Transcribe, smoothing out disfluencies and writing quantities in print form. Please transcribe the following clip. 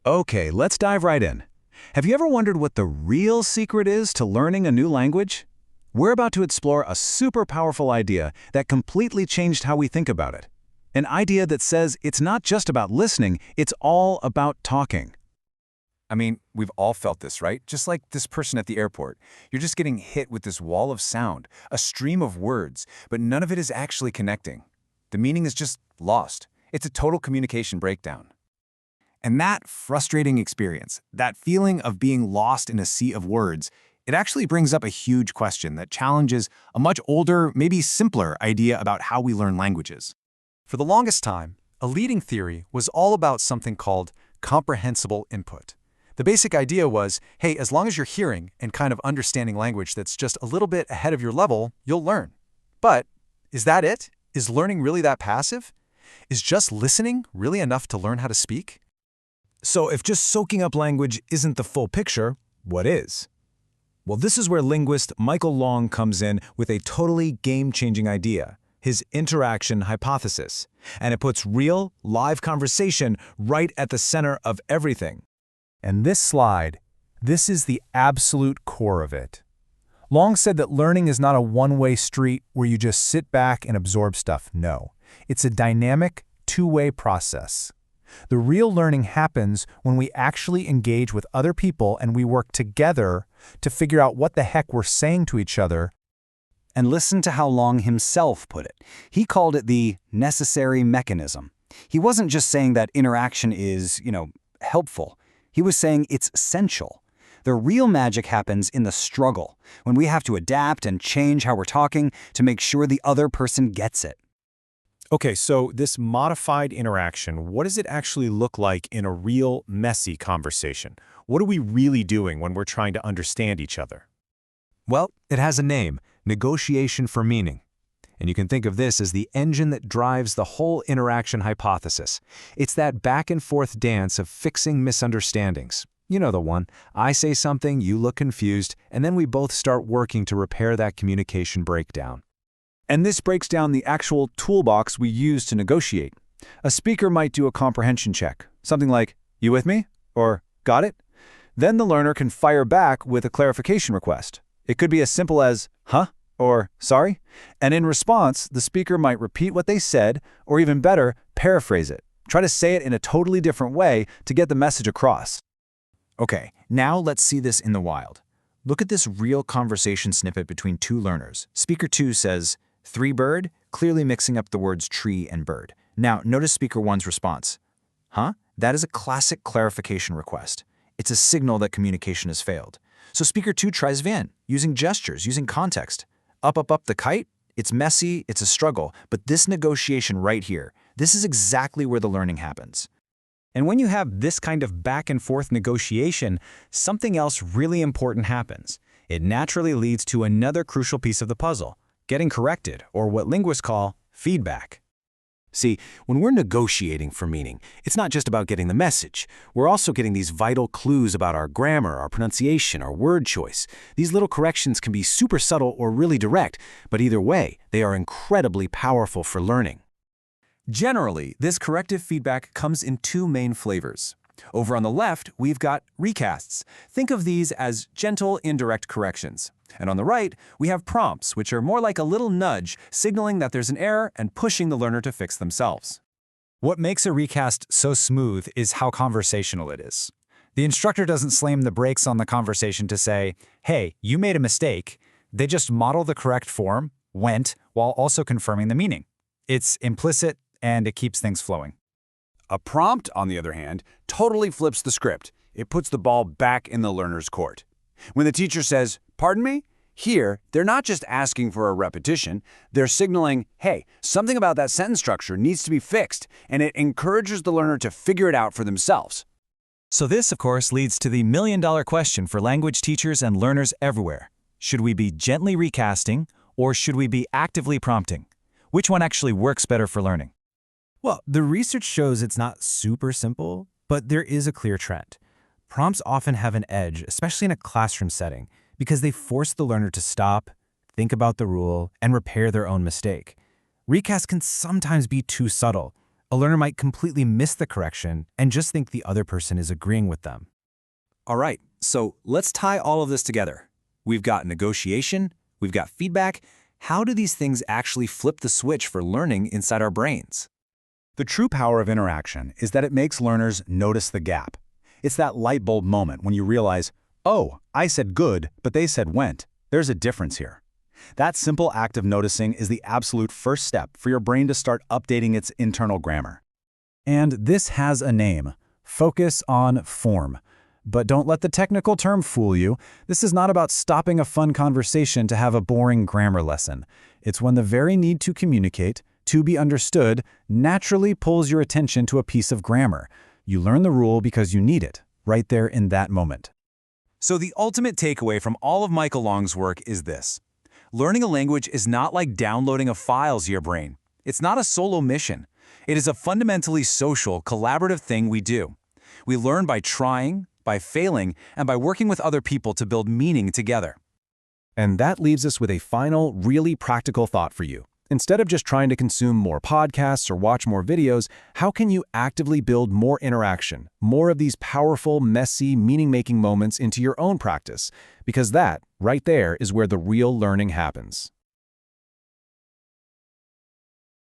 Okay, let's dive right in. Have you ever wondered what the real secret is to learning a new language? We're about to explore a super powerful idea that completely changed how we think about it. An idea that says it's not just about listening, it's all about talking. I mean, we've all felt this, right? Just like this person at the airport. You're just getting hit with this wall of sound, a stream of words, but none of it is actually connecting. The meaning is just lost. It's a total communication breakdown. And that frustrating experience, that feeling of being lost in a sea of words, it actually brings up a huge question that challenges a much older, maybe simpler idea about how we learn languages. For the longest time, a leading theory was all about something called comprehensible input. The basic idea was, hey, as long as you're hearing and kind of understanding language that's just a little bit ahead of your level, you'll learn. But is that it? Is learning really that passive? Is just listening really enough to learn how to speak? So if just soaking up language isn't the full picture, what is? Well, this is where linguist Michael Long comes in with a totally game-changing idea, his interaction hypothesis. And it puts real, live conversation right at the center of everything. And this slide, this is the absolute core of it. Long said that learning is not a one-way street where you just sit back and absorb stuff. No, it's a dynamic, two-way process. The real learning happens when we actually engage with other people and we work together to figure out what the heck we're saying to each other. And listen to how Long himself put it. He called it the necessary mechanism. He wasn't just saying that interaction is, helpful. He was saying it's essential. The real magic happens in the struggle, when we have to adapt and change how we're talking to make sure the other person gets it. Okay, so this modified interaction, what does it actually look like in a real, messy conversation? What are we really doing when we're trying to understand each other? Well, it has a name, negotiation for meaning. And you can think of this as the engine that drives the whole interaction hypothesis. It's that back-and-forth dance of fixing misunderstandings. You know the one. I say something, you look confused, and then we both start working to repair that communication breakdown. And this breaks down the actual toolbox we use to negotiate. A speaker might do a comprehension check, something like, "You with me?" or "Got it?" Then the learner can fire back with a clarification request. It could be as simple as, "Huh?" or "Sorry?" And in response, the speaker might repeat what they said, or even better, paraphrase it. Try to say it in a totally different way to get the message across. Okay, now let's see this in the wild. Look at this real conversation snippet between two learners. Speaker 2 says, "Three bird," clearly mixing up the words tree and bird. Now, notice Speaker 1's response. "Huh?" That is a classic clarification request. It's a signal that communication has failed. So Speaker 2 tries again, using gestures, using context. Up, up, up the kite? It's messy, it's a struggle, but this negotiation right here, this is exactly where the learning happens. And when you have this kind of back-and-forth negotiation, something else really important happens. It naturally leads to another crucial piece of the puzzle, getting corrected, or what linguists call feedback. See, when we're negotiating for meaning, it's not just about getting the message. We're also getting these vital clues about our grammar, our pronunciation, our word choice. These little corrections can be super subtle or really direct, but either way, they are incredibly powerful for learning. Generally, this corrective feedback comes in two main flavors. Over on the left, we've got recasts. Think of these as gentle, indirect corrections. And on the right, we have prompts, which are more like a little nudge, signaling that there's an error and pushing the learner to fix themselves. What makes a recast so smooth is how conversational it is. The instructor doesn't slam the brakes on the conversation to say, "Hey, you made a mistake." They just model the correct form, went, while also confirming the meaning. It's implicit, and it keeps things flowing. A prompt, on the other hand, totally flips the script. It puts the ball back in the learner's court. When the teacher says, "Pardon me?" Here, they're not just asking for a repetition, they're signaling, hey, something about that sentence structure needs to be fixed, and it encourages the learner to figure it out for themselves. So this, of course, leads to the million-dollar question for language teachers and learners everywhere. Should we be gently recasting, or should we be actively prompting? Which one actually works better for learning? Well, the research shows it's not super simple, but there is a clear trend. Prompts often have an edge, especially in a classroom setting, because they force the learner to stop, think about the rule, and repair their own mistake. Recasts can sometimes be too subtle. A learner might completely miss the correction and just think the other person is agreeing with them. All right, so let's tie all of this together. We've got negotiation, we've got feedback. How do these things actually flip the switch for learning inside our brains? The true power of interaction is that it makes learners notice the gap. It's that light bulb moment when you realize, oh, I said good, but they said went. There's a difference here. That simple act of noticing is the absolute first step for your brain to start updating its internal grammar. And this has a name: focus on form. But don't let the technical term fool you. This is not about stopping a fun conversation to have a boring grammar lesson. It's when the very need to communicate, to be understood, naturally pulls your attention to a piece of grammar. You learn the rule because you need it, right there in that moment. So the ultimate takeaway from all of Michael Long's work is this. Learning a language is not like downloading a file to your brain. It's not a solo mission. It is a fundamentally social, collaborative thing we do. We learn by trying, by failing, and by working with other people to build meaning together. And that leaves us with a final, really practical thought for you. Instead of just trying to consume more podcasts or watch more videos, how can you actively build more interaction, more of these powerful, messy, meaning-making moments into your own practice? Because that, right there, is where the real learning happens.